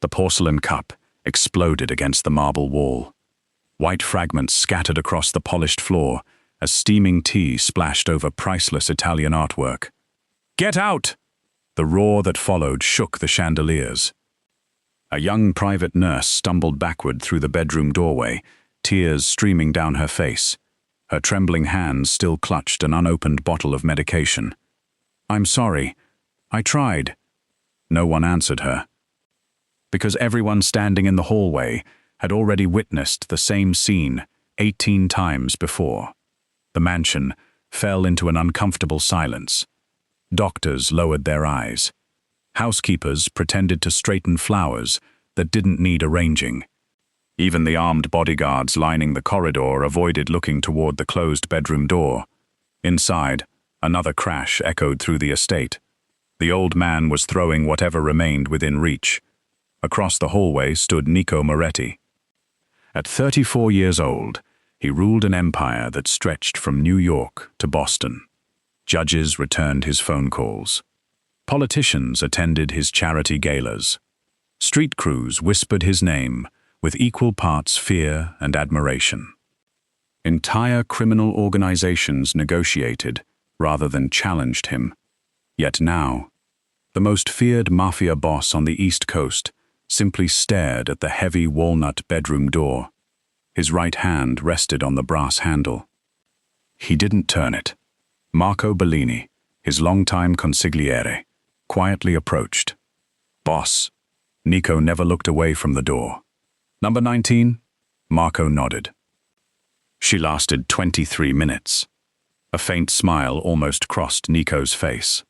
The porcelain cup exploded against the marble wall. White fragments scattered across the polished floor as steaming tea splashed over priceless Italian artwork. "Get out!" The roar that followed shook the chandeliers. A young private nurse stumbled backward through the bedroom doorway, tears streaming down her face. Her trembling hands still clutched an unopened bottle of medication. "I'm sorry. I tried." No one answered her, because everyone standing in the hallway had already witnessed the same scene 18 times before. The mansion fell into an uncomfortable silence. Doctors lowered their eyes. Housekeepers pretended to straighten flowers that didn't need arranging. Even the armed bodyguards lining the corridor avoided looking toward the closed bedroom door. Inside, another crash echoed through the estate. The old man was throwing whatever remained within reach. Across the hallway stood Nico Moretti. At 34 years old, he ruled an empire that stretched from New York to Boston. Judges returned his phone calls. Politicians attended his charity galas. Street crews whispered his name with equal parts fear and admiration. Entire criminal organizations negotiated rather than challenged him. Yet now, the most feared mafia boss on the East Coast simply stared at the heavy walnut bedroom door. His right hand rested on the brass handle. He didn't turn it. Marco Bellini, his longtime consigliere, quietly approached. "Boss." Nico never looked away from the door. "Number 19? Marco nodded. She lasted 23 minutes. A faint smile almost crossed Nico's face.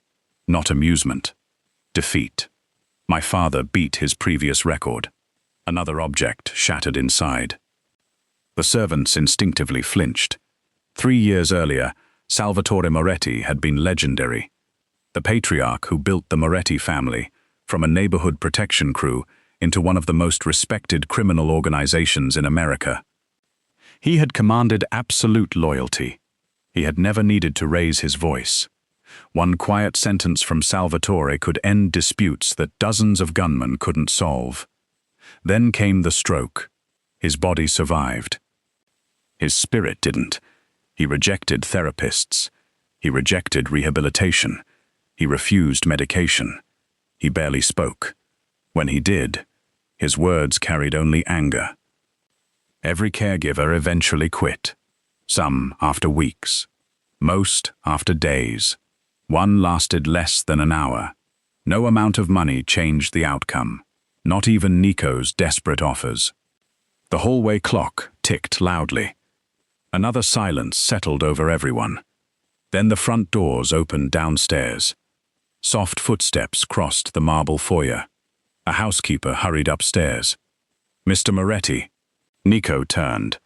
Not amusement. Defeat. My father beat his previous record. Another object shattered inside. The servants instinctively flinched. 3 years earlier, Salvatore Moretti had been legendary. The patriarch who built the Moretti family, from a neighborhood protection crew into one of the most respected criminal organizations in America. He had commanded absolute loyalty. He had never needed to raise his voice. One quiet sentence from Salvatore could end disputes that dozens of gunmen couldn't solve. Then came the stroke. His body survived. His spirit didn't. He rejected therapists. He rejected rehabilitation. He refused medication. He barely spoke. When he did, his words carried only anger. Every caregiver eventually quit. Some after weeks. Most after days. One lasted less than an hour. No amount of money changed the outcome. Not even Nico's desperate offers. The hallway clock ticked loudly. Another silence settled over everyone. Then the front doors opened downstairs. Soft footsteps crossed the marble foyer. A housekeeper hurried upstairs. "Mr. Moretti." Nico turned.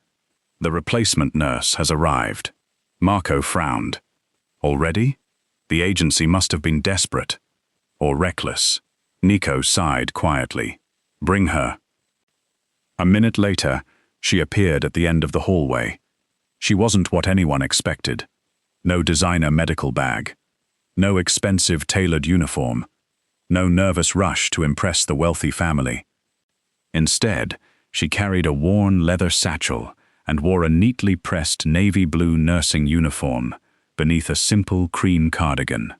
"The replacement nurse has arrived." Marco frowned. Already? The agency must have been desperate. Or reckless. Nico sighed quietly. "Bring her." A minute later, she appeared at the end of the hallway. She wasn't what anyone expected. No designer medical bag. No expensive tailored uniform. No nervous rush to impress the wealthy family. Instead, she carried a worn leather satchel and wore a neatly pressed navy blue nursing uniform beneath a simple cream cardigan.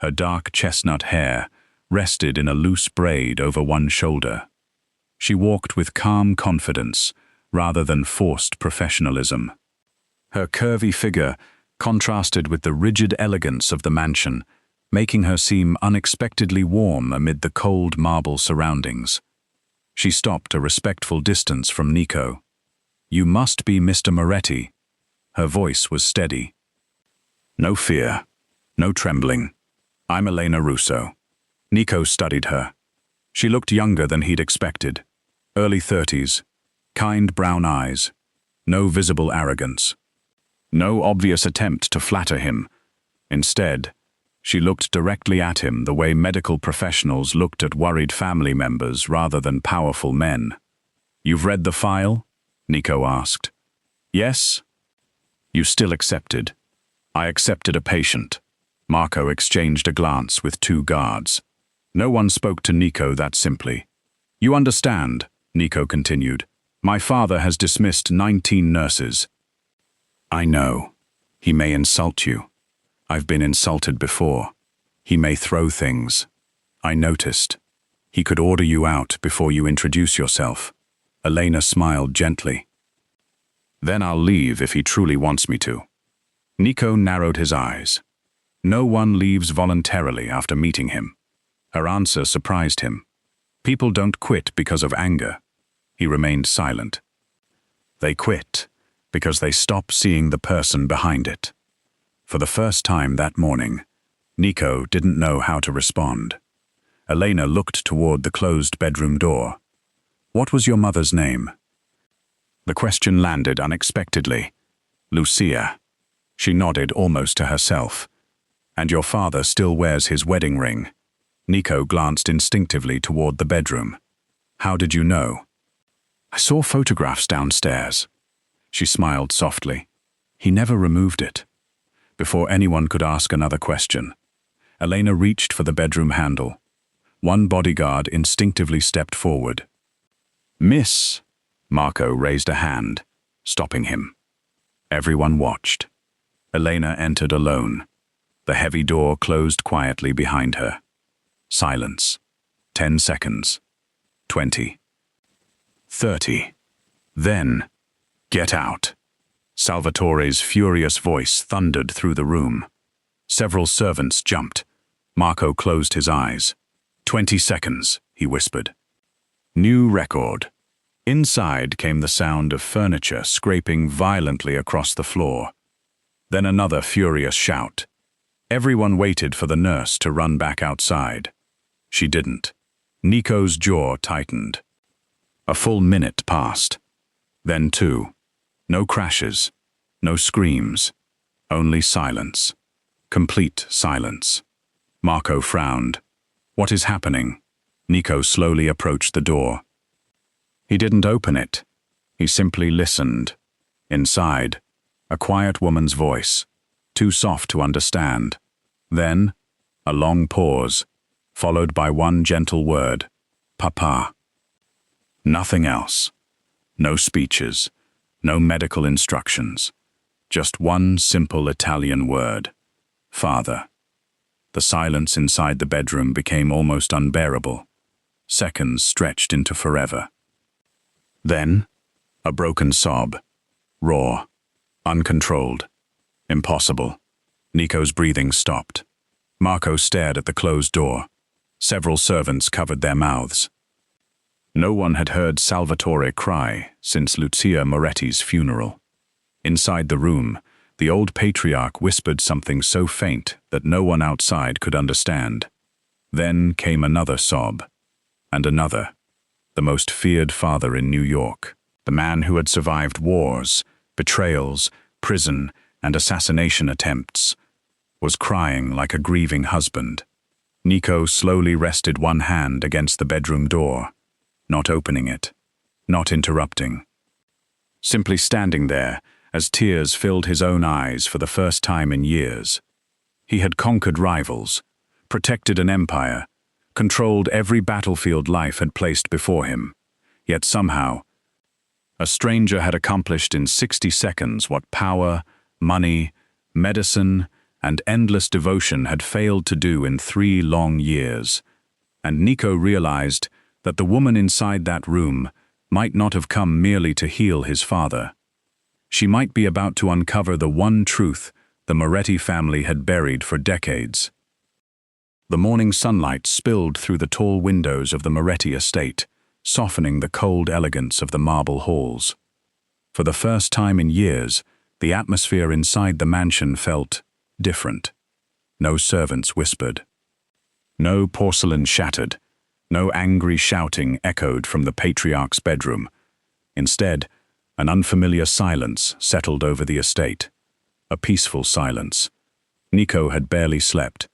Her dark chestnut hair rested in a loose braid over one shoulder. She walked with calm confidence rather than forced professionalism. Her curvy figure contrasted with the rigid elegance of the mansion, making her seem unexpectedly warm amid the cold marble surroundings. She stopped a respectful distance from Nico. "You must be Mr. Moretti." Her voice was steady. "No fear, no trembling. I'm Elena Russo." Nico studied her. She looked younger than he'd expected. Early 30s, kind brown eyes, no visible arrogance. No obvious attempt to flatter him. Instead, she looked directly at him the way medical professionals looked at worried family members rather than powerful men. "You've read the file?" Nico asked. "Yes?" "You still accepted." "I accepted a patient." Marco exchanged a glance with 2 guards. No one spoke to Nico that simply. You understand, Nico continued. My father has dismissed 19 nurses. I know. He may insult you. I've been insulted before. He may throw things. I noticed. He could order you out before you introduce yourself. Elena smiled gently. Then I'll leave if he truly wants me to. Nico narrowed his eyes. No one leaves voluntarily after meeting him. Her answer surprised him. People don't quit because of anger. He remained silent. They quit because they stop seeing the person behind it. For the first time that morning, Nico didn't know how to respond. Elena looked toward the closed bedroom door. What was your mother's name? The question landed unexpectedly. Lucia. She nodded almost to herself. And your father still wears his wedding ring. Nico glanced instinctively toward the bedroom. How did you know? I saw photographs downstairs. She smiled softly. He never removed it. Before anyone could ask another question, Elena reached for the bedroom handle. One bodyguard instinctively stepped forward. Miss, Marco raised a hand, stopping him. Everyone watched. Elena entered alone. The heavy door closed quietly behind her. Silence. 10 seconds. 20. 30. Then, get out. Salvatore's furious voice thundered through the room. Several servants jumped. Marco closed his eyes. 20 seconds, he whispered. New record. Inside came the sound of furniture scraping violently across the floor. Then another furious shout. Everyone waited for the nurse to run back outside. She didn't. Nico's jaw tightened. A full minute passed. Then 2. No crashes. No screams. Only silence. Complete silence. Marco frowned. What is happening? Nico slowly approached the door. He didn't open it. He simply listened. Inside, a quiet woman's voice, too soft to understand. Then, a long pause, followed by one gentle word, Papa. Nothing else. No speeches, no medical instructions. Just one simple Italian word, Father. The silence inside the bedroom became almost unbearable. Seconds stretched into forever. Then, a broken sob. Raw. Uncontrolled. Impossible. Nico's breathing stopped. Marco stared at the closed door. Several servants covered their mouths. No one had heard Salvatore cry since Lucia Moretti's funeral. Inside the room, the old patriarch whispered something so faint that no one outside could understand. Then came another sob. And another. The most feared father in New York. The man who had survived wars, betrayals, prison, and assassination attempts, was crying like a grieving husband. Nico slowly rested one hand against the bedroom door, not opening it, not interrupting. Simply standing there as tears filled his own eyes for the first time in years. He had conquered rivals, protected an empire, controlled every battlefield life had placed before him. Yet somehow, a stranger had accomplished in 60 seconds what power, money, medicine, and endless devotion had failed to do in 3 long years. And Nico realized that the woman inside that room might not have come merely to heal his father. She might be about to uncover the one truth the Moretti family had buried for decades. The morning sunlight spilled through the tall windows of the Moretti estate, softening the cold elegance of the marble halls. For the first time in years, the atmosphere inside the mansion felt different. No servants whispered. No porcelain shattered. No angry shouting echoed from the patriarch's bedroom. Instead, an unfamiliar silence settled over the estate. A peaceful silence. Nico had barely slept.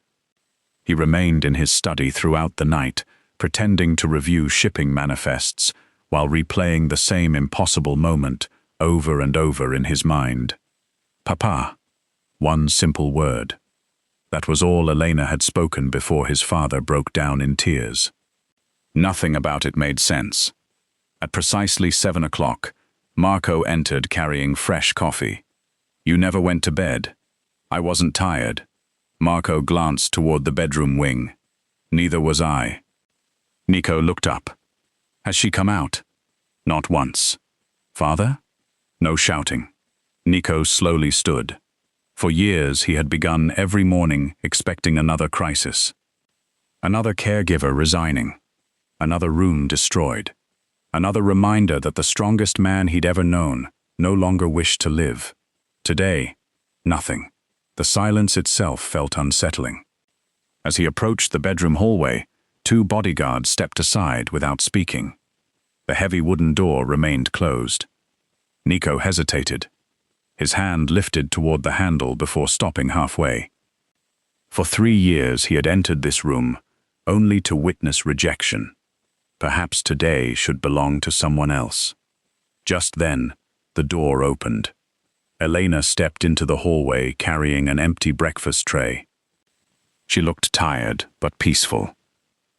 He remained in his study throughout the night, pretending to review shipping manifests while replaying the same impossible moment over and over in his mind. Papa. One simple word. That was all Elena had spoken before his father broke down in tears. Nothing about it made sense. At precisely 7 o'clock, Marco entered carrying fresh coffee. "You never went to bed." "I wasn't tired." Marco glanced toward the bedroom wing. "Neither was I." Nico looked up. "Has she come out?" "Not once." "Father?" No shouting. Nico slowly stood. For years he had begun every morning expecting another crisis. Another caregiver resigning. Another room destroyed. Another reminder that the strongest man he'd ever known no longer wished to live. Today, nothing. The silence itself felt unsettling. As he approached the bedroom hallway, 2 bodyguards stepped aside without speaking. The heavy wooden door remained closed. Nico hesitated. His hand lifted toward the handle before stopping halfway. For 3 years he had entered this room only to witness rejection. Perhaps today should belong to someone else. Just then, the door opened. Elena stepped into the hallway carrying an empty breakfast tray. She looked tired but peaceful.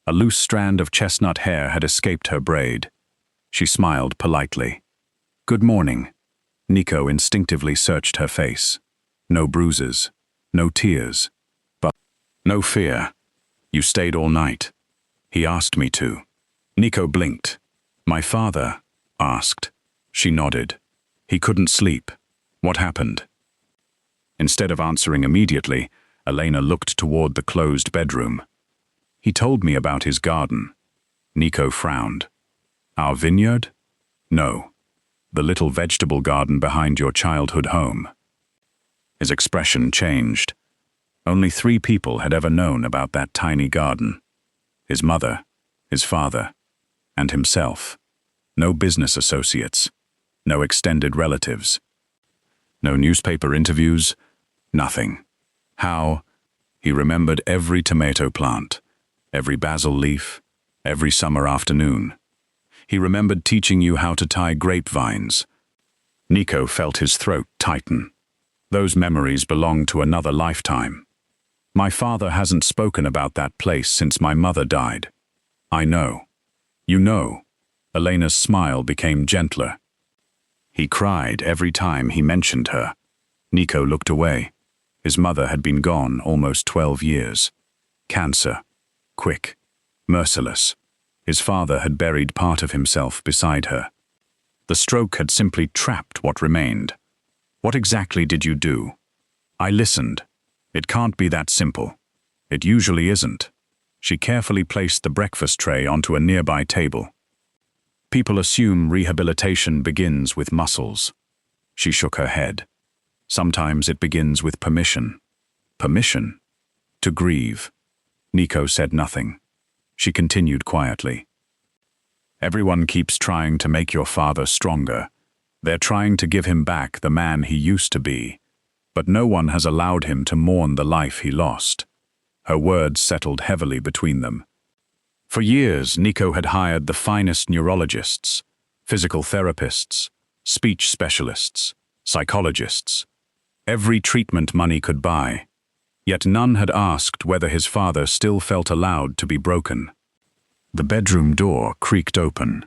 A loose strand of chestnut hair had escaped her braid. She smiled politely. "Good morning." Nico instinctively searched her face. No bruises, no tears, but no fear. "You stayed all night." "He asked me to." Nico blinked. "My father asked." She nodded. "He couldn't sleep. What happened?" Instead of answering immediately, Elena looked toward the closed bedroom. "He told me about his garden." Nico frowned. "Our vineyard?" "No. The little vegetable garden behind your childhood home." His expression changed. Only 3 people had ever known about that tiny garden. His mother, his father, and himself. No business associates. No extended relatives. No newspaper interviews. Nothing. How? He remembered every tomato plant, every basil leaf, every summer afternoon. He remembered teaching you how to tie grapevines. Nico felt his throat tighten. Those memories belonged to another lifetime. "My father hasn't spoken about that place since my mother died." "I know." "You know." Elena's smile became gentler. "He cried every time he mentioned her." Nico looked away. His mother had been gone almost 12 years. Cancer. Quick. Merciless. His father had buried part of himself beside her. The stroke had simply trapped what remained. "What exactly did you do?" "I listened. It can't be that simple." "It usually isn't." She carefully placed the breakfast tray onto a nearby table. "People assume rehabilitation begins with muscles." She shook her head. "Sometimes it begins with permission." "Permission?" "To grieve." Nico said nothing. She continued quietly. "Everyone keeps trying to make your father stronger. They're trying to give him back the man he used to be. But no one has allowed him to mourn the life he lost." Her words settled heavily between them. For years, Nico had hired the finest neurologists, physical therapists, speech specialists, psychologists. Every treatment money could buy. Yet none had asked whether his father still felt allowed to be broken. The bedroom door creaked open.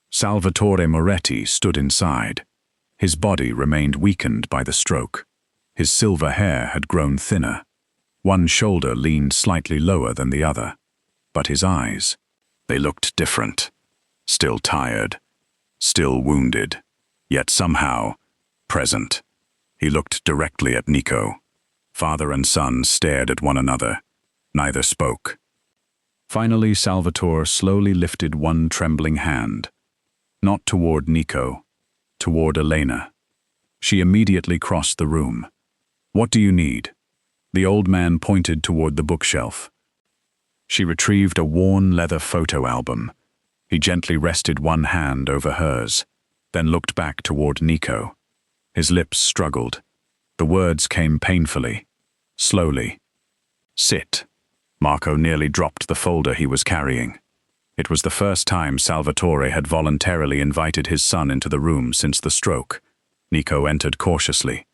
Salvatore Moretti stood inside. His body remained weakened by the stroke. His silver hair had grown thinner. One shoulder leaned slightly lower than the other. But his eyes, they looked different. Still tired. Still wounded. Yet somehow, present. He looked directly at Nico. Father and son stared at one another. Neither spoke. Finally, Salvatore slowly lifted one trembling hand. Not toward Nico, toward Elena. She immediately crossed the room. "What do you need?" The old man pointed toward the bookshelf. She retrieved a worn leather photo album. He gently rested one hand over hers, then looked back toward Nico. His lips struggled. The words came painfully, slowly. "Sit." Marco nearly dropped the folder he was carrying. It was the first time Salvatore had voluntarily invited his son into the room since the stroke. Nico entered cautiously.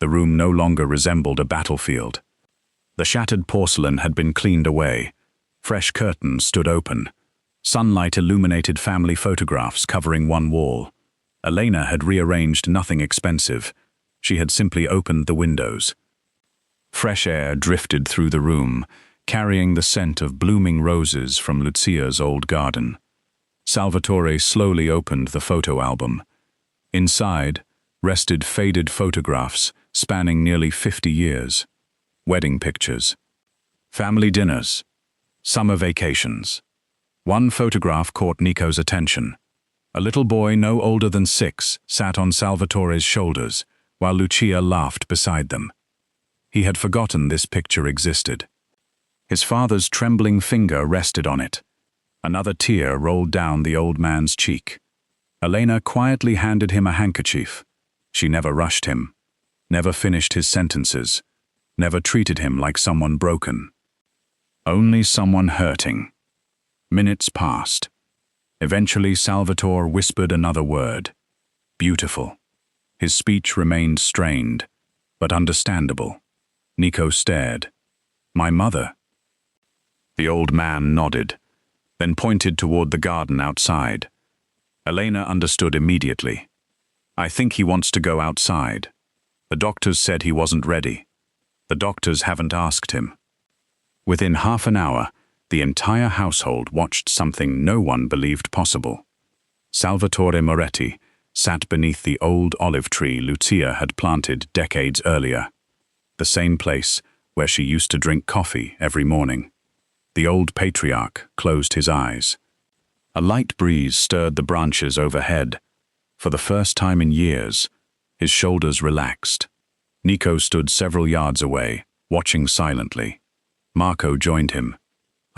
The room no longer resembled a battlefield. The shattered porcelain had been cleaned away. Fresh curtains stood open. Sunlight illuminated family photographs covering one wall. Elena had rearranged nothing expensive. She had simply opened the windows. Fresh air drifted through the room, carrying the scent of blooming roses from Lucia's old garden. Salvatore slowly opened the photo album. Inside rested faded photographs spanning nearly 50 years. Wedding pictures, family dinners, summer vacations. One photograph caught Nico's attention. A little boy no older than 6 sat on Salvatore's shoulders, while Lucia laughed beside them. He had forgotten this picture existed. His father's trembling finger rested on it. Another tear rolled down the old man's cheek. Elena quietly handed him a handkerchief. She never rushed him, never finished his sentences, never treated him like someone broken. Only someone hurting. Minutes passed. Eventually Salvatore whispered another word. Beautiful. His speech remained strained, but understandable. Nico stared. My mother. The old man nodded, then pointed toward the garden outside. Elena understood immediately. I think he wants to go outside. The doctors said he wasn't ready. The doctors haven't asked him. Within half an hour, the entire household watched something no one believed possible. Salvatore Moretti sat beneath the old olive tree Lucia had planted decades earlier. The same place where she used to drink coffee every morning. The old patriarch closed his eyes. A light breeze stirred the branches overhead. For the first time in years, his shoulders relaxed. Nico stood several yards away, watching silently. Marco joined him.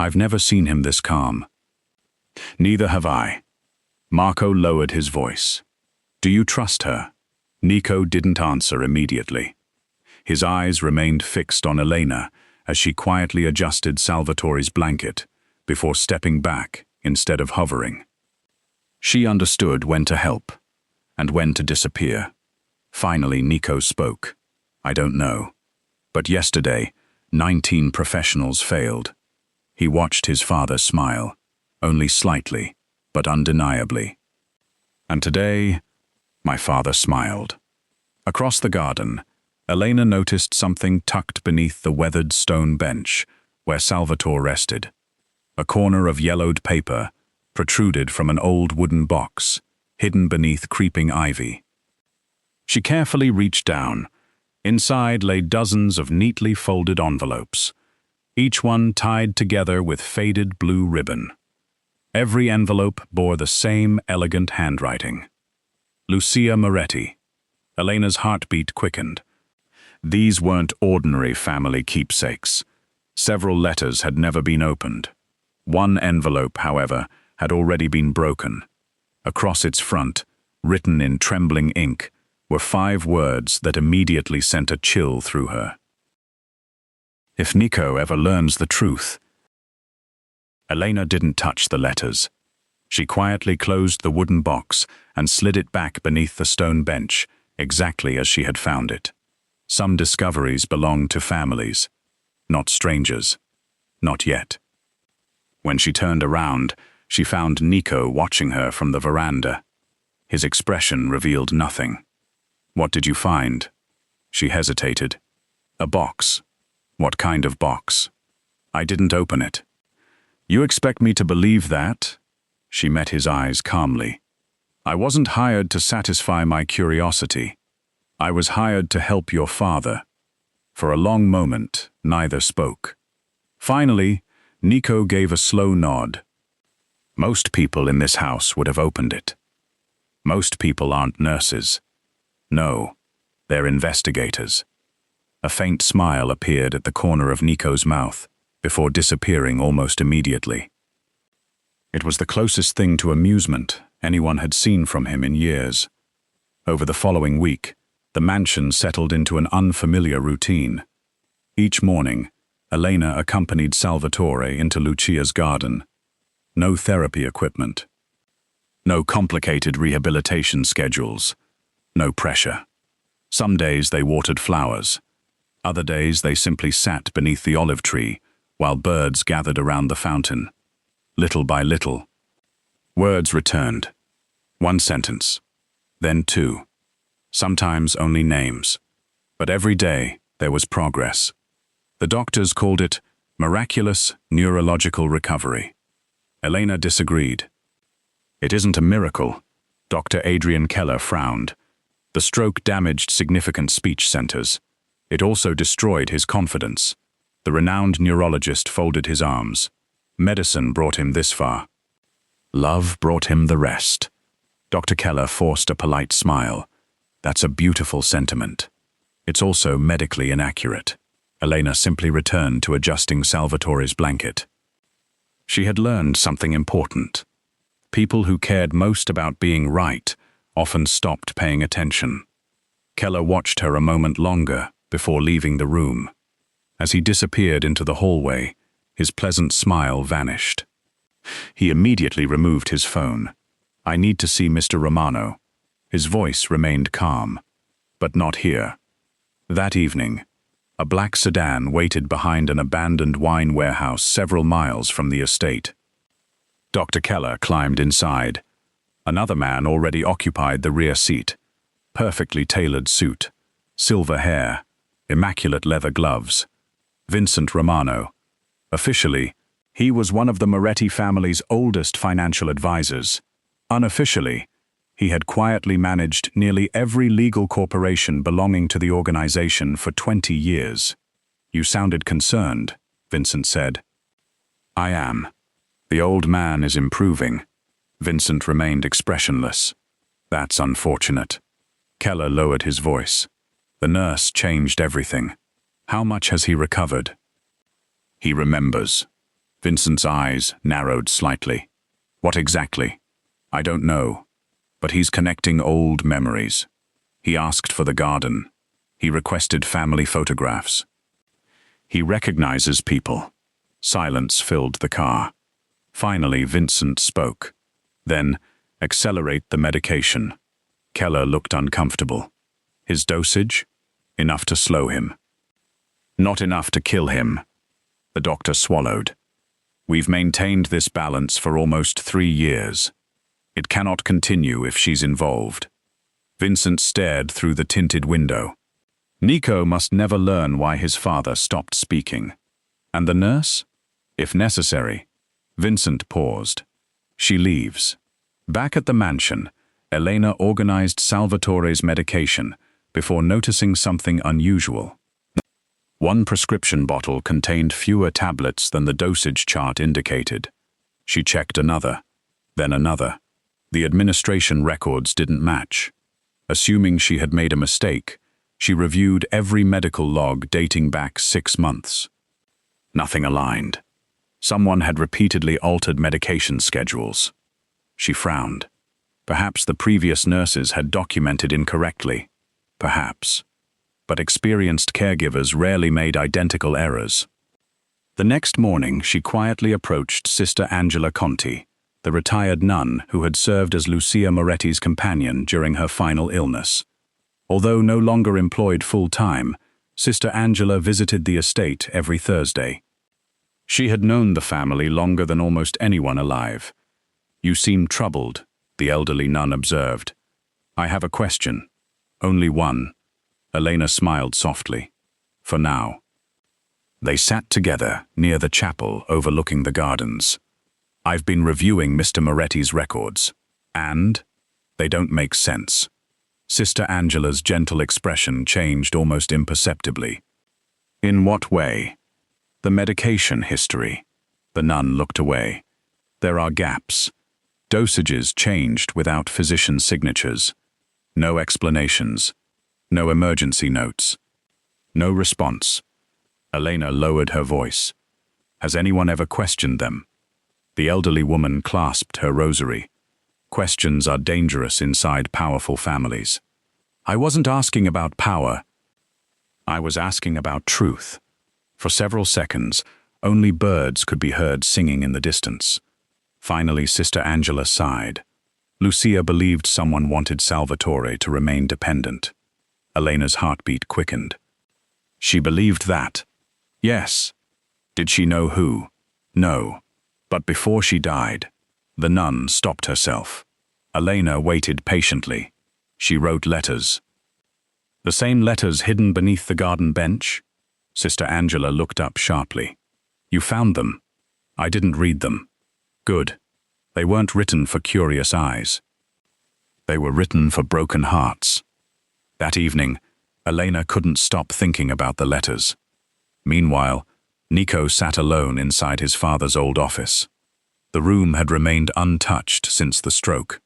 I've never seen him this calm. Neither have I. Marco lowered his voice. Do you trust her? Nico didn't answer immediately. His eyes remained fixed on Elena as she quietly adjusted Salvatore's blanket before stepping back instead of hovering. She understood when to help and when to disappear. Finally, Nico spoke. I don't know. But yesterday, 19 professionals failed. He watched his father smile, only slightly, but undeniably. And today, my father smiled. Across the garden, Elena noticed something tucked beneath the weathered stone bench where Salvatore rested. A corner of yellowed paper protruded from an old wooden box, hidden beneath creeping ivy. She carefully reached down. Inside lay dozens of neatly folded envelopes, each one tied together with faded blue ribbon. Every envelope bore the same elegant handwriting. Lucia Moretti. Elena's heartbeat quickened. These weren't ordinary family keepsakes. Several letters had never been opened. One envelope, however, had already been broken. Across its front, written in trembling ink, were 5 words that immediately sent a chill through her. If Nico ever learns the truth. Elena didn't touch the letters. She quietly closed the wooden box and slid it back beneath the stone bench, exactly as she had found it. Some discoveries belong to families, not strangers. Not yet. When she turned around, she found Nico watching her from the veranda. His expression revealed nothing. What did you find? She hesitated. A box. What kind of box? I didn't open it. You expect me to believe that? She met his eyes calmly. I wasn't hired to satisfy my curiosity. I was hired to help your father. For a long moment, neither spoke. Finally, Nico gave a slow nod. Most people in this house would have opened it. Most people aren't nurses. No, they're investigators. A faint smile appeared at the corner of Nico's mouth, before disappearing almost immediately. It was the closest thing to amusement anyone had seen from him in years. Over the following week, the mansion settled into an unfamiliar routine. Each morning, Elena accompanied Salvatore into Lucia's garden. No therapy equipment. No complicated rehabilitation schedules. No pressure. Some days they watered flowers. Other days they simply sat beneath the olive tree while birds gathered around the fountain. Little by little, Words returned. One sentence, then two. Sometimes only names. But every day there was progress. The doctors called it miraculous neurological recovery. Elena disagreed. It isn't a miracle. Dr. Adrian Keller frowned. The stroke damaged significant speech centers. It also destroyed his confidence. The renowned neurologist folded his arms. Medicine brought him this far. Love brought him the rest. Dr. Keller forced a polite smile. That's a beautiful sentiment. It's also medically inaccurate. Elena simply returned to adjusting Salvatore's blanket. She had learned something important. People who cared most about being right often stopped paying attention. Keller watched her a moment longer before leaving the room. As he disappeared into the hallway, his pleasant smile vanished. He immediately removed his phone. I need to see Mr. Romano. His voice remained calm. But not here. That evening, a black sedan waited behind an abandoned wine warehouse several miles from the estate. Dr. Keller climbed inside. Another man already occupied the rear seat. Perfectly tailored suit, silver hair, immaculate leather gloves. Vincent Romano. Officially, he was one of the Moretti family's oldest financial advisors. Unofficially, he had quietly managed nearly every legal corporation belonging to the organization for 20 years. You sounded concerned, Vincent said. I am. The old man is improving. Vincent remained expressionless. That's unfortunate. Keller lowered his voice. The nurse changed everything. How much has he recovered? He remembers. Vincent's eyes narrowed slightly. What exactly? I don't know. But he's connecting old memories. He asked for the garden. He requested family photographs. He recognizes people. Silence filled the car. Finally, Vincent spoke. Then, accelerate the medication. Keller looked uncomfortable. His dosage? Enough to slow him. Not enough to kill him. The doctor swallowed. We've maintained this balance for almost 3 years. It cannot continue if she's involved. Vincent stared through the tinted window. Nico must never learn why his father stopped speaking. And the nurse? If necessary. Vincent paused. She leaves. Back at the mansion, Elena organized Salvatore's medication before noticing something unusual. One prescription bottle contained fewer tablets than the dosage chart indicated. She checked another, then another. The administration records didn't match. Assuming she had made a mistake, she reviewed every medical log dating back 6 months. Nothing aligned. Someone had repeatedly altered medication schedules. She frowned. Perhaps the previous nurses had documented incorrectly. Perhaps. But experienced caregivers rarely made identical errors. The next morning, she quietly approached Sister Angela Conti, the retired nun who had served as Lucia Moretti's companion during her final illness. Although no longer employed full-time, Sister Angela visited the estate every Thursday. She had known the family longer than almost anyone alive. You seem troubled, the elderly nun observed. I have a question. Only one. Elena smiled softly. For now. They sat together near the chapel overlooking the gardens. I've been reviewing Mr. Moretti's records. And? They don't make sense. Sister Angela's gentle expression changed almost imperceptibly. In what way? The medication history. The nun looked away. There are gaps. Dosages changed without physician signatures. No explanations. No emergency notes. No response. Elena lowered her voice. Has anyone ever questioned them? The elderly woman clasped her rosary. Questions are dangerous inside powerful families. I wasn't asking about power. I was asking about truth. For several seconds, only birds could be heard singing in the distance. Finally, Sister Angela sighed. Lucia believed someone wanted Salvatore to remain dependent. Elena's heartbeat quickened. She believed that. Yes. Did she know who? No. But before she died, The nun stopped herself. Elena waited patiently. She wrote letters. The same letters hidden beneath the garden bench? Sister Angela looked up sharply. You found them. I didn't read them. Good. They weren't written for curious eyes. They were written for broken hearts. That evening, Elena couldn't stop thinking about the letters. Meanwhile, Nico sat alone inside his father's old office. The room had remained untouched since the stroke.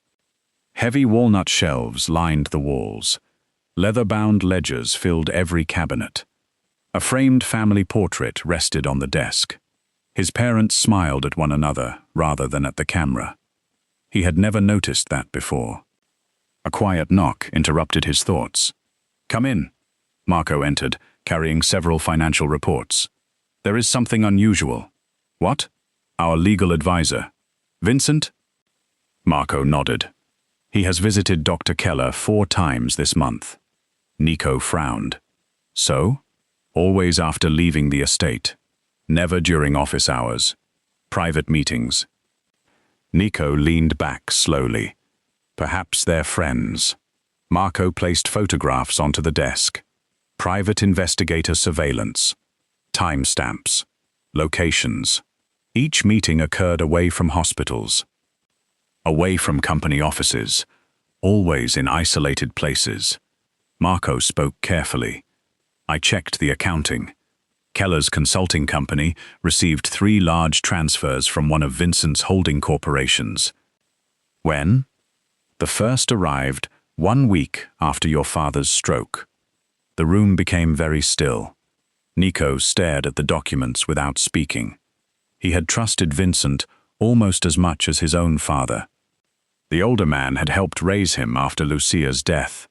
Heavy walnut shelves lined the walls. Leather-bound ledgers filled every cabinet. A framed family portrait rested on the desk. His parents smiled at one another rather than at the camera. He had never noticed that before. A quiet knock interrupted his thoughts. Come in. Marco entered, carrying several financial reports. There is something unusual. What? Our legal advisor. Vincent? Marco nodded. He has visited Dr. Keller 4 times this month. Nico frowned. So? Always after leaving the estate. Never during office hours. Private meetings. Nico leaned back slowly. Perhaps they're friends. Marco placed photographs onto the desk. Private investigator surveillance. Timestamps. Locations. Each meeting occurred away from hospitals. Away from company offices. Always in isolated places. Marco spoke carefully. I checked the accounting. Keller's consulting company received 3 large transfers from one of Vincent's holding corporations. When? The first arrived 1 week after your father's stroke. The room became very still. Nico stared at the documents without speaking. He had trusted Vincent almost as much as his own father. The older man had helped raise him after Lucia's death.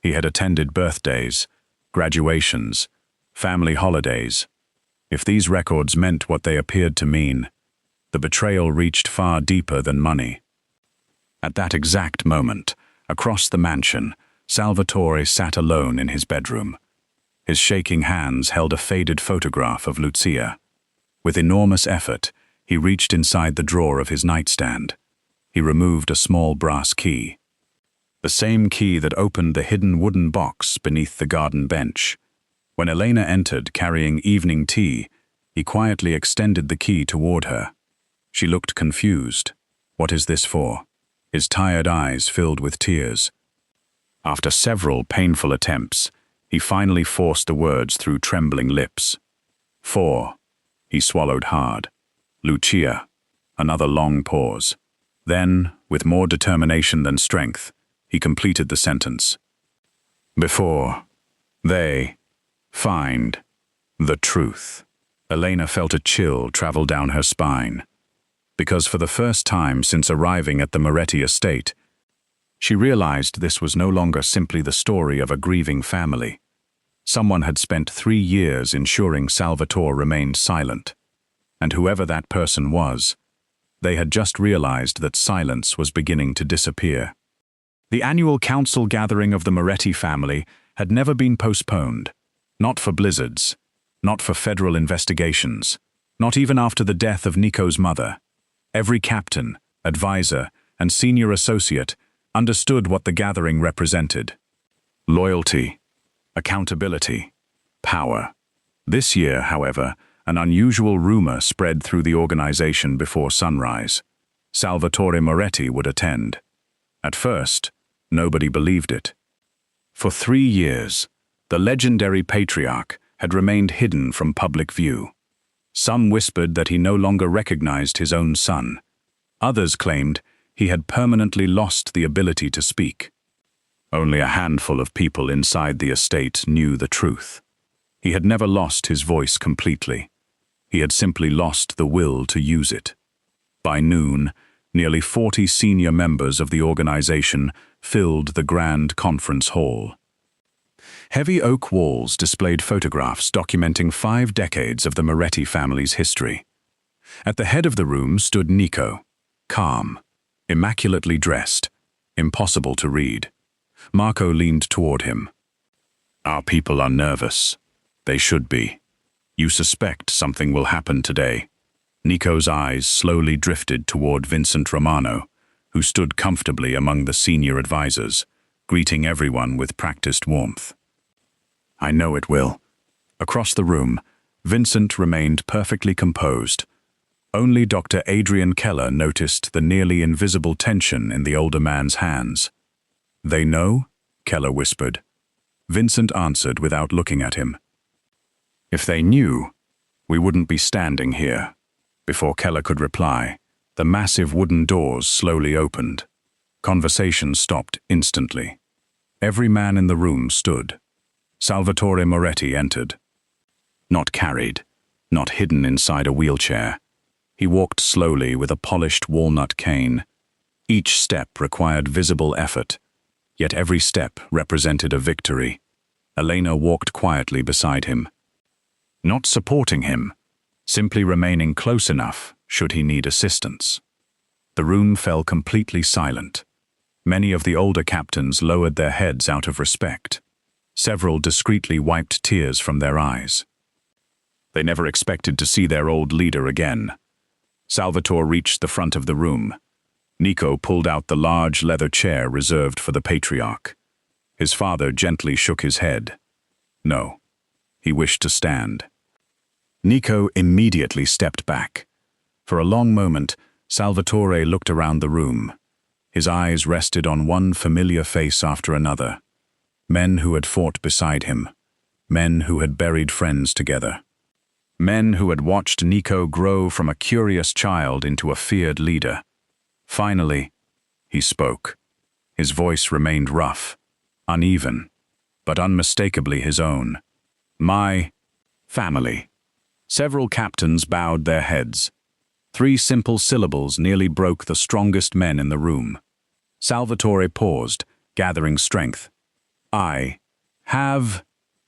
He had attended birthdays, graduations, family holidays. If these records meant what they appeared to mean, the betrayal reached far deeper than money. At that exact moment, across the mansion, Salvatore sat alone in his bedroom. His shaking hands held a faded photograph of Lucia. With enormous effort, he reached inside the drawer of his nightstand. He removed a small brass key. The same key that opened the hidden wooden box beneath the garden bench. When Elena entered carrying evening tea, he quietly extended the key toward her. She looked confused. What is this for? His tired eyes filled with tears. After several painful attempts, he finally forced the words through trembling lips. 4. He swallowed hard. Lucia. Another long pause. Then, with more determination than strength, he completed the sentence. Before they find the truth. Elena felt a chill travel down her spine, because for the first time since arriving at the Moretti estate, she realized this was no longer simply the story of a grieving family. Someone had spent 3 years ensuring Salvatore remained silent, and whoever that person was, they had just realized that silence was beginning to disappear. The annual council gathering of the Moretti family had never been postponed, not for blizzards, not for federal investigations, not even after the death of Nico's mother. Every captain, advisor, and senior associate understood what the gathering represented. Loyalty, accountability, power. This year, however, an unusual rumor spread through the organization before sunrise. Salvatore Moretti would attend. At first, nobody believed it. For 3 years, the legendary patriarch had remained hidden from public view. Some whispered that he no longer recognized his own son. Others claimed he had permanently lost the ability to speak. Only a handful of people inside the estate knew the truth. He had never lost his voice completely. He had simply lost the will to use it. By noon, nearly 40 senior members of the organization filled the grand conference hall. Heavy oak walls displayed photographs documenting 5 decades of the Moretti family's history. At the head of the room stood Nico, calm, immaculately dressed, impossible to read. Marco leaned toward him. Our people are nervous. They should be. You suspect something will happen today. Nico's eyes slowly drifted toward Vincent Romano, who stood comfortably among the senior advisors, greeting everyone with practiced warmth. "I know it will." Across the room, Vincent remained perfectly composed. Only Dr. Adrian Keller noticed the nearly invisible tension in the older man's hands. "They know?" Keller whispered. Vincent answered without looking at him. "If they knew, we wouldn't be standing here." Before Keller could reply, the massive wooden doors slowly opened. Conversation stopped instantly. Every man in the room stood. Salvatore Moretti entered. Not carried, not hidden inside a wheelchair. He walked slowly with a polished walnut cane. Each step required visible effort, yet every step represented a victory. Elena walked quietly beside him. Not supporting him, simply remaining close enough should he need assistance. The room fell completely silent. Many of the older captains lowered their heads out of respect. Several discreetly wiped tears from their eyes. They never expected to see their old leader again. Salvatore reached the front of the room. Nico pulled out the large leather chair reserved for the patriarch. His father gently shook his head. No, he wished to stand. Nico immediately stepped back. For a long moment, Salvatore looked around the room. His eyes rested on one familiar face after another. Men who had fought beside him. Men who had buried friends together. Men who had watched Nico grow from a curious child into a feared leader. Finally, he spoke. His voice remained rough, uneven, but unmistakably his own. "My family." Several captains bowed their heads. 3 simple syllables nearly broke the strongest men in the room. Salvatore paused, gathering strength. "I have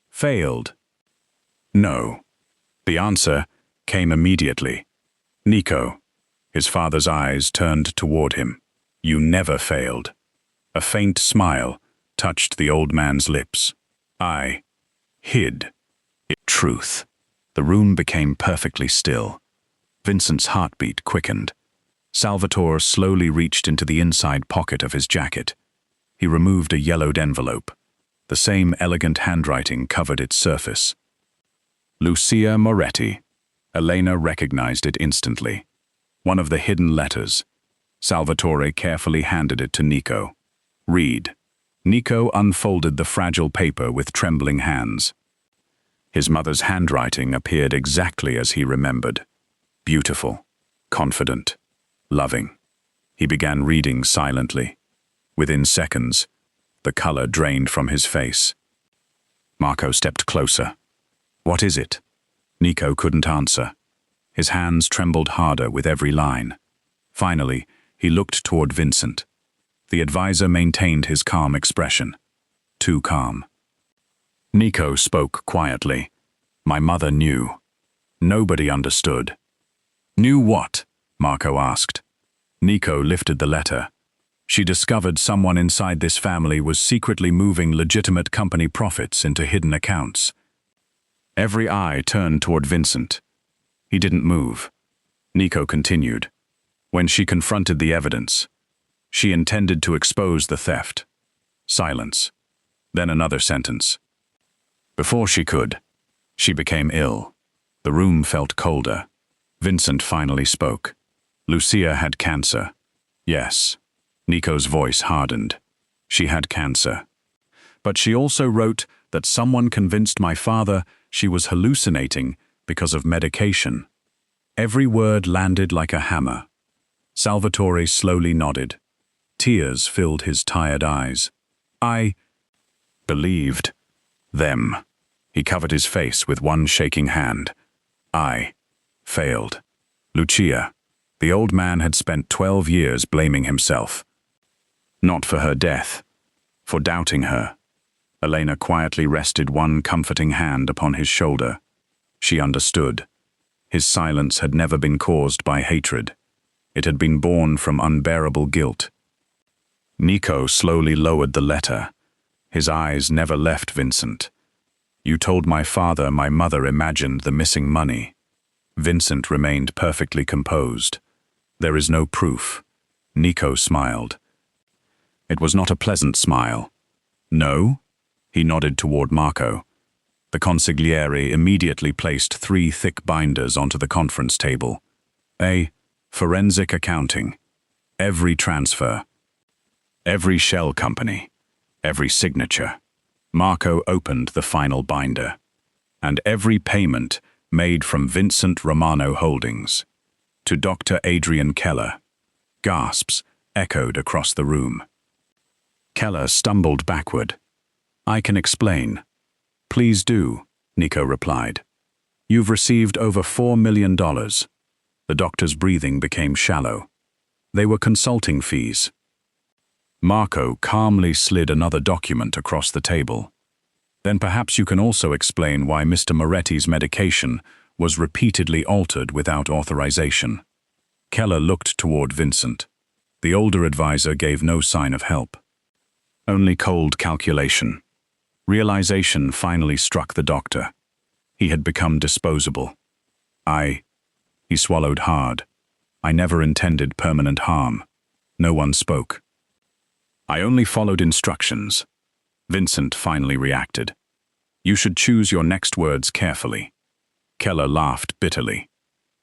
failed." "No." The answer came immediately. "Nico." His father's eyes turned toward him. "You never failed." A faint smile touched the old man's lips. "I hid truth." The room became perfectly still. Vincent's heartbeat quickened. Salvatore slowly reached into the inside pocket of his jacket. He removed a yellowed envelope. The same elegant handwriting covered its surface. Lucia Moretti. Elena recognized it instantly. One of the hidden letters. Salvatore carefully handed it to Nico. "Read." Nico unfolded the fragile paper with trembling hands. His mother's handwriting appeared exactly as he remembered. Beautiful, confident, loving. He began reading silently. Within seconds, the color drained from his face. Marco stepped closer. "What is it?" Nico couldn't answer. His hands trembled harder with every line. Finally, he looked toward Vincent. The advisor maintained his calm expression. Too calm. Nico spoke quietly. "My mother knew. Nobody understood." "Knew what?" Marco asked. Nico lifted the letter. "She discovered someone inside this family was secretly moving legitimate company profits into hidden accounts." Every eye turned toward Vincent. He didn't move. Nico continued. "When she confronted the evidence, she intended to expose the theft." Silence. Then another sentence. "Before she could, she became ill." The room felt colder. Vincent finally spoke. "Lucia had cancer." "Yes." Nico's voice hardened. "She had cancer. But she also wrote that someone convinced my father she was hallucinating because of medication." Every word landed like a hammer. Salvatore slowly nodded. Tears filled his tired eyes. "I believed them." He covered his face with one shaking hand. "I failed." Lucia. The old man had spent 12 years blaming himself. Not for her death, for doubting her. Elena quietly rested one comforting hand upon his shoulder. She understood. His silence had never been caused by hatred. It had been born from unbearable guilt. Nico slowly lowered the letter. His eyes never left Vincent. "You told my father my mother imagined the missing money." Vincent remained perfectly composed. There is no proof. Nico smiled. It was not a pleasant smile. No? He nodded toward Marco. The consigliere immediately placed 3 thick binders onto the conference table. Forensic accounting. Every transfer. Every shell company. Every signature. Marco opened the final binder. And every payment made from Vincent Romano Holdings. To Dr. Adrian Keller. Gasps echoed across the room. Keller stumbled backward. I can explain. Please do, Nico replied. You've received over $4 million. The doctor's breathing became shallow. They were consulting fees. Marco calmly slid another document across the table. Then perhaps you can also explain why Mr. Moretti's medication was repeatedly altered without authorization. Keller looked toward Vincent. The older advisor gave no sign of help. Only cold calculation. Realization finally struck the doctor. He had become disposable. He swallowed hard. I never intended permanent harm. No one spoke. I only followed instructions. Vincent finally reacted. You should choose your next words carefully. Keller laughed bitterly.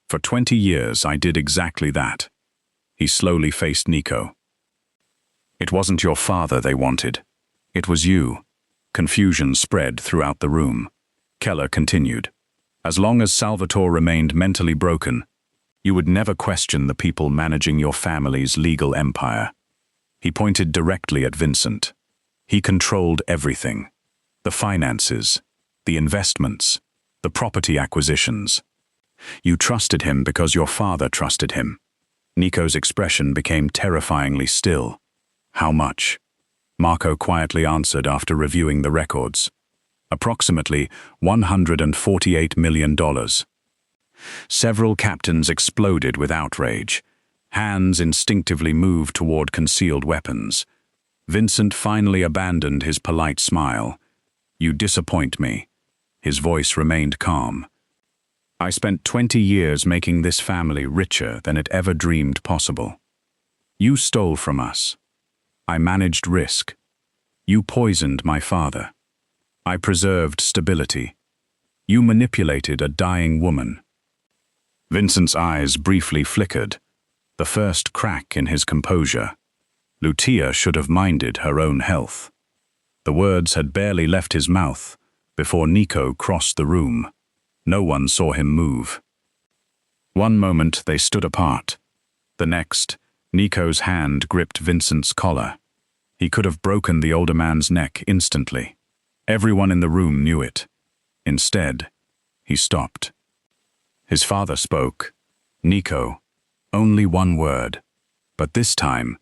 For 20 years I did exactly that. He slowly faced Nico. It wasn't your father they wanted. It was you. Confusion spread throughout the room. Keller continued. As long as Salvatore remained mentally broken, you would never question the people managing your family's legal empire. He pointed directly at Vincent. He controlled everything. The finances, the investments, the property acquisitions. You trusted him because your father trusted him. Nico's expression became terrifyingly still. How much? Marco quietly answered after reviewing the records. Approximately $148 million. Several captains exploded with outrage. Hands instinctively moved toward concealed weapons. Vincent finally abandoned his polite smile. You disappoint me. His voice remained calm. I spent 20 years making this family richer than it ever dreamed possible. You stole from us. I managed risk. You poisoned my father. I preserved stability. You manipulated a dying woman. Vincent's eyes briefly flickered, the first crack in his composure. Lucia should have minded her own health. The words had barely left his mouth before Nico crossed the room. No one saw him move. One moment they stood apart. The next, Nico's hand gripped Vincent's collar. He could have broken the older man's neck instantly. Everyone in the room knew it. Instead, he stopped. His father spoke. Nico. Only one word. But this time,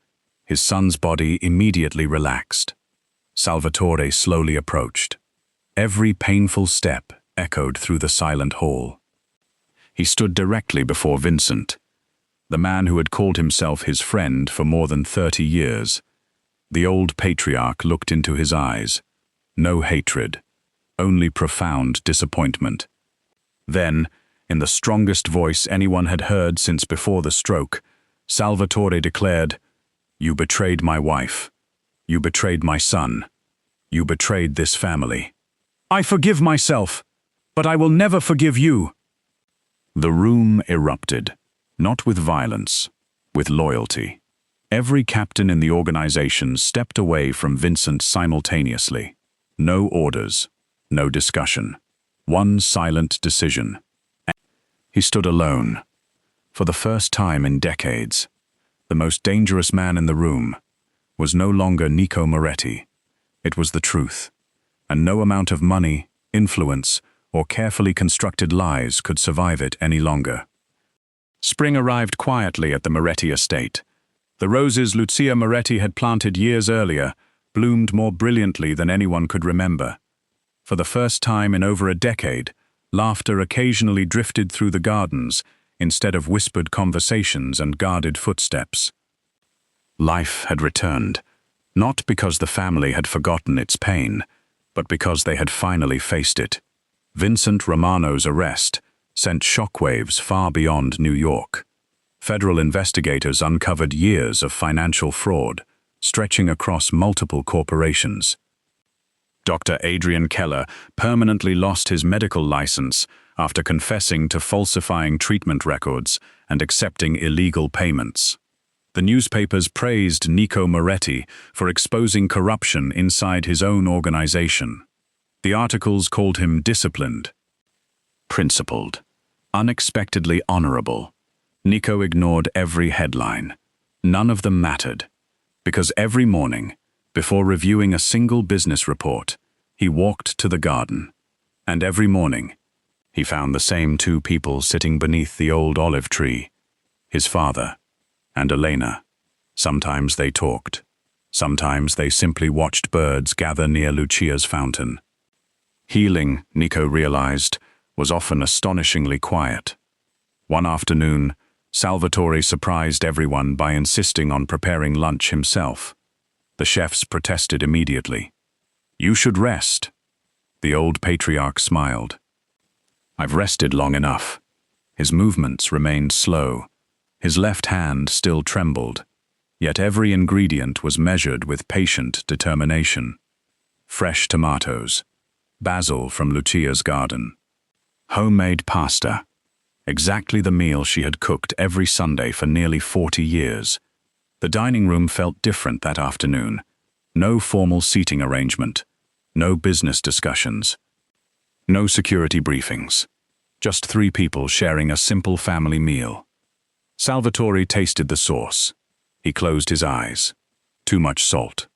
his son's body immediately relaxed. Salvatore slowly approached. Every painful step echoed through the silent hall. He stood directly before Vincent, the man who had called himself his friend for more than 30 years. The old patriarch looked into his eyes. No hatred, only profound disappointment. Then, in the strongest voice anyone had heard since before the stroke, Salvatore declared, You betrayed my wife. You betrayed my son. You betrayed this family. I forgive myself, but I will never forgive you. The room erupted, not with violence, with loyalty. Every captain in the organization stepped away from Vincent simultaneously. No orders, no discussion. One silent decision. He stood alone. For the first time in decades, the most dangerous man in the room was no longer Nico Moretti. It was the truth, and no amount of money, influence, or carefully constructed lies could survive it any longer. Spring arrived quietly at the Moretti estate. The roses Lucia Moretti had planted years earlier bloomed more brilliantly than anyone could remember. For the first time in over a decade, laughter occasionally drifted through the gardens instead of whispered conversations and guarded footsteps. Life had returned, not because the family had forgotten its pain, but because they had finally faced it. Vincent Romano's arrest, sent shockwaves far beyond New York. Federal investigators uncovered years of financial fraud, stretching across multiple corporations. Dr. Adrian Keller permanently lost his medical license after confessing to falsifying treatment records and accepting illegal payments. The newspapers praised Nico Moretti for exposing corruption inside his own organization. The articles called him disciplined, principled, unexpectedly honorable. Nico ignored every headline. None of them mattered, because every morning, before reviewing a single business report, he walked to the garden, and every morning, he found the same two people sitting beneath the old olive tree, his father and Elena. Sometimes they talked. Sometimes they simply watched birds gather near Lucia's fountain. Healing, Nico realized, was often astonishingly quiet. One afternoon, Salvatore surprised everyone by insisting on preparing lunch himself. The chefs protested immediately. "You should rest." The old patriarch smiled. "I've rested long enough." His movements remained slow. His left hand still trembled, yet every ingredient was measured with patient determination. Fresh tomatoes, basil from Lucia's garden, homemade pasta, exactly the meal she had cooked every Sunday for nearly 40 years. The dining room felt different that afternoon. No formal seating arrangement, no business discussions, no security briefings. Just three people sharing a simple family meal. Salvatore tasted the sauce. He closed his eyes. Too much salt.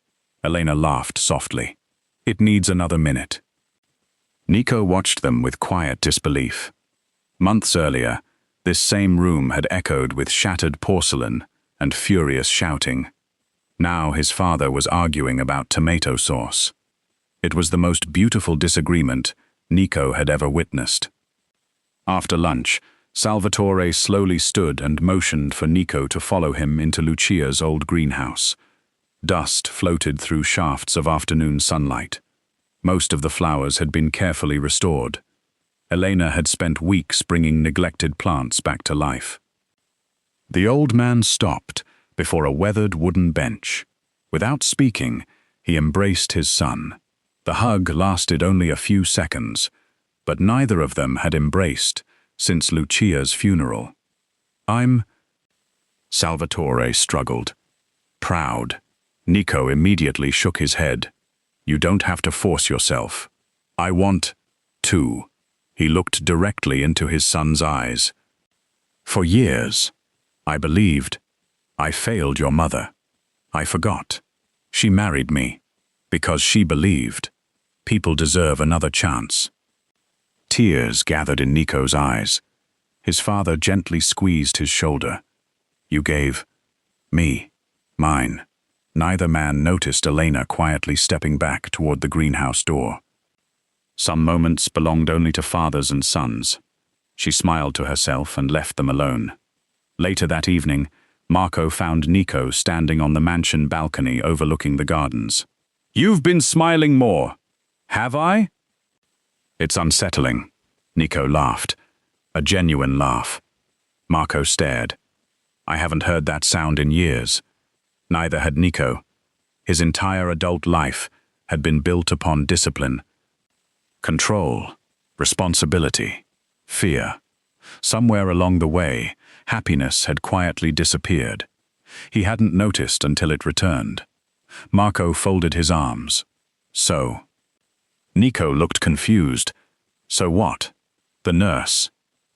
Elena laughed softly. "It needs another minute." Nico watched them with quiet disbelief. Months earlier, this same room had echoed with shattered porcelain and furious shouting. Now his father was arguing about tomato sauce. It was the most beautiful disagreement Nico had ever witnessed. After lunch, Salvatore slowly stood and motioned for Nico to follow him into Lucia's old greenhouse. Dust floated through shafts of afternoon sunlight. Most of the flowers had been carefully restored. Elena had spent weeks bringing neglected plants back to life. The old man stopped before a weathered wooden bench. Without speaking, he embraced his son. The hug lasted only a few seconds, but neither of them had embraced since Lucia's funeral. Salvatore struggled. Proud. Nico immediately shook his head. "You don't have to force yourself. I want to." He looked directly into his son's eyes. "For years, I believed. I failed your mother. I forgot. She married me because she believed. People deserve another chance." Tears gathered in Nico's eyes. His father gently squeezed his shoulder. "You gave me mine." Neither man noticed Elena quietly stepping back toward the greenhouse door. Some moments belonged only to fathers and sons. She smiled to herself and left them alone. Later that evening, Marco found Nico standing on the mansion balcony overlooking the gardens. "You've been smiling more. Have I?" "It's unsettling." Nico laughed. A genuine laugh. Marco stared. "I haven't heard that sound in years." Neither had Nico. His entire adult life had been built upon discipline, control, responsibility, fear. Somewhere along the way, happiness had quietly disappeared. He hadn't noticed until it returned. Marco folded his arms. "So?" Nico looked confused. "So what?" "The nurse."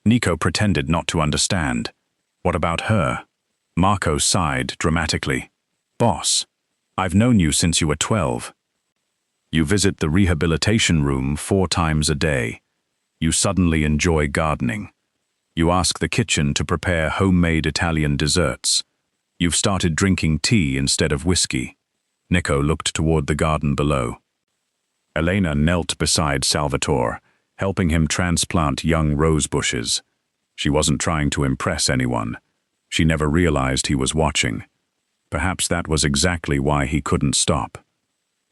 Nico pretended not to understand. "What about her?" Marco sighed dramatically. "Boss, I've known you since you were 12. You visit the rehabilitation room 4 times a day. You suddenly enjoy gardening. You ask the kitchen to prepare homemade Italian desserts. You've started drinking tea instead of whiskey." Nico looked toward the garden below. Elena knelt beside Salvatore, helping him transplant young rose bushes. She wasn't trying to impress anyone. She never realized he was watching. Perhaps that was exactly why he couldn't stop.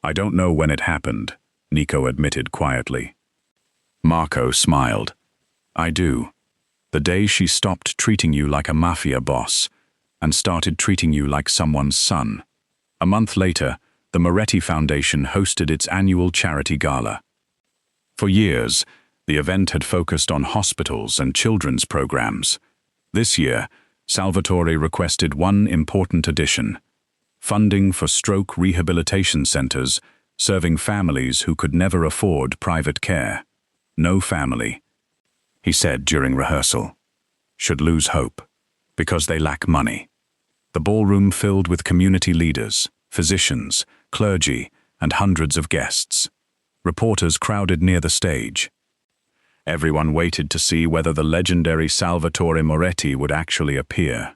"I don't know when it happened," Nico admitted quietly. Marco smiled. "I do. The day she stopped treating you like a mafia boss and started treating you like someone's son. A month later, the Moretti Foundation hosted its annual charity gala. For years, the event had focused on hospitals and children's programs. This year, Salvatore requested one important addition: funding for stroke rehabilitation centers serving families who could never afford private care. No family, he said during rehearsal, should lose hope because they lack money. The ballroom filled with community leaders, physicians, clergy, and hundreds of guests. Reporters crowded near the stage. Everyone waited to see whether the legendary Salvatore Moretti would actually appear.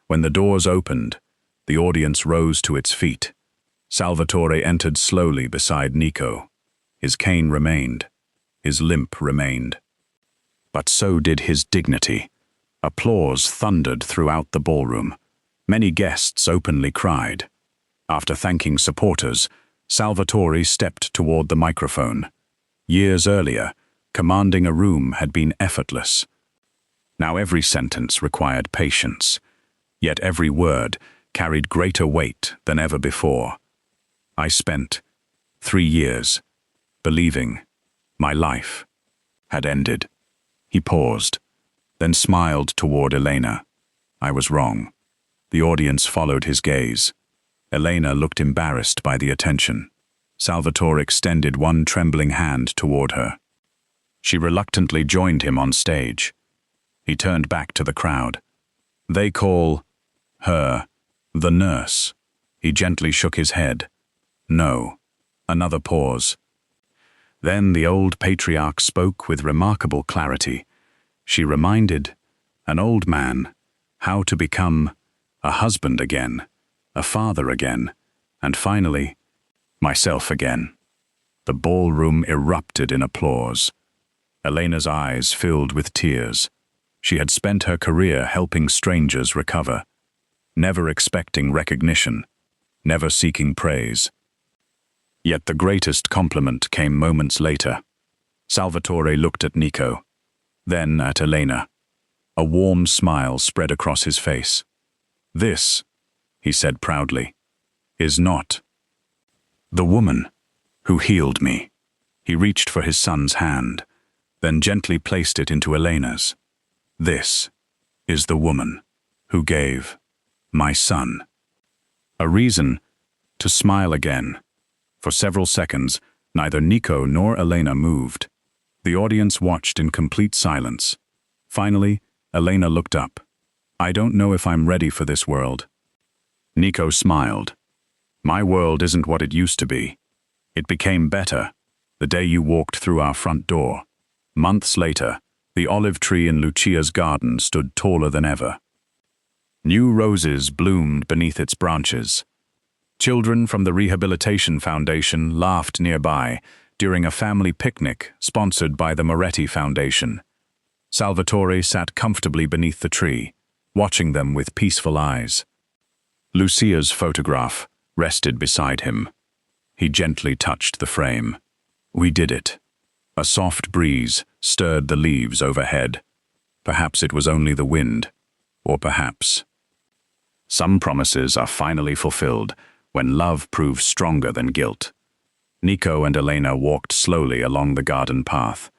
When the doors opened, the audience rose to its feet. Salvatore entered slowly beside Nico. His cane remained. His limp remained. But so did his dignity. Applause thundered throughout the ballroom. Many guests openly cried. After thanking supporters, Salvatore stepped toward the microphone. Years earlier, commanding a room had been effortless. Now every sentence required patience, yet every word carried greater weight than ever before. I spent 3 years believing my life had ended. He paused, then smiled toward Elena. I was wrong. The audience followed his gaze. Elena looked embarrassed by the attention. Salvatore extended one trembling hand toward her. She reluctantly joined him on stage. He turned back to the crowd. They call her the nurse. He gently shook his head. No. Another pause. Then the old patriarch spoke with remarkable clarity. She reminded an old man how to become a husband again, a father again, and finally, myself again. The ballroom erupted in applause. Elena's eyes filled with tears. She had spent her career helping strangers recover, never expecting recognition, never seeking praise. Yet the greatest compliment came moments later. Salvatore looked at Nico, then at Elena. A warm smile spread across his face. This, he said proudly, is not the woman who healed me. He reached for his son's hand, then gently placed it into Elena's. This is the woman who gave my son a reason to smile again. For several seconds, neither Nico nor Elena moved. The audience watched in complete silence. Finally, Elena looked up. I don't know if I'm ready for this world. Nico smiled. My world isn't what it used to be. It became better the day you walked through our front door. Months later, the olive tree in Lucia's garden stood taller than ever. New roses bloomed beneath its branches. Children from the Rehabilitation Foundation laughed nearby during a family picnic sponsored by the Moretti Foundation. Salvatore sat comfortably beneath the tree, watching them with peaceful eyes. Lucia's photograph rested beside him. He gently touched the frame. We did it. A soft breeze stirred the leaves overhead. Perhaps it was only the wind, or perhaps. Some promises are finally fulfilled when love proves stronger than guilt. Nico and Elena walked slowly along the garden path.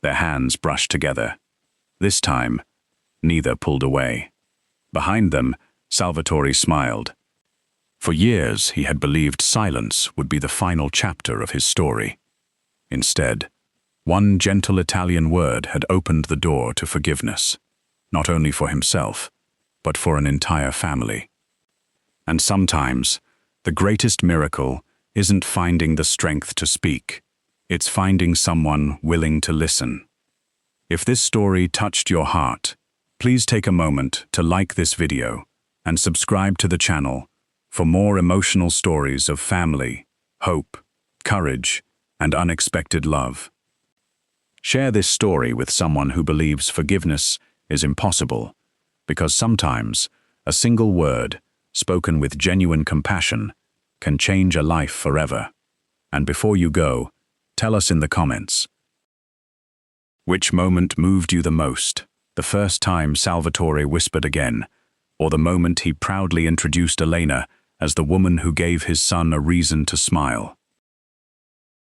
Their hands brushed together. This time, neither pulled away. Behind them, Salvatore smiled. For years, he had believed silence would be the final chapter of his story. Instead, one gentle Italian word had opened the door to forgiveness, not only for himself, but for an entire family. And sometimes, the greatest miracle isn't finding the strength to speak. It's finding someone willing to listen. If this story touched your heart, please take a moment to like this video and subscribe to the channel for more emotional stories of family, hope, courage, and unexpected love. Share this story with someone who believes forgiveness is impossible, because sometimes a single word, spoken with genuine compassion, can change a life forever. And before you go, tell us in the comments, which moment moved you the most? the first time Salvatore whispered again, or the moment he proudly introduced Elena as the woman who gave his son a reason to smile.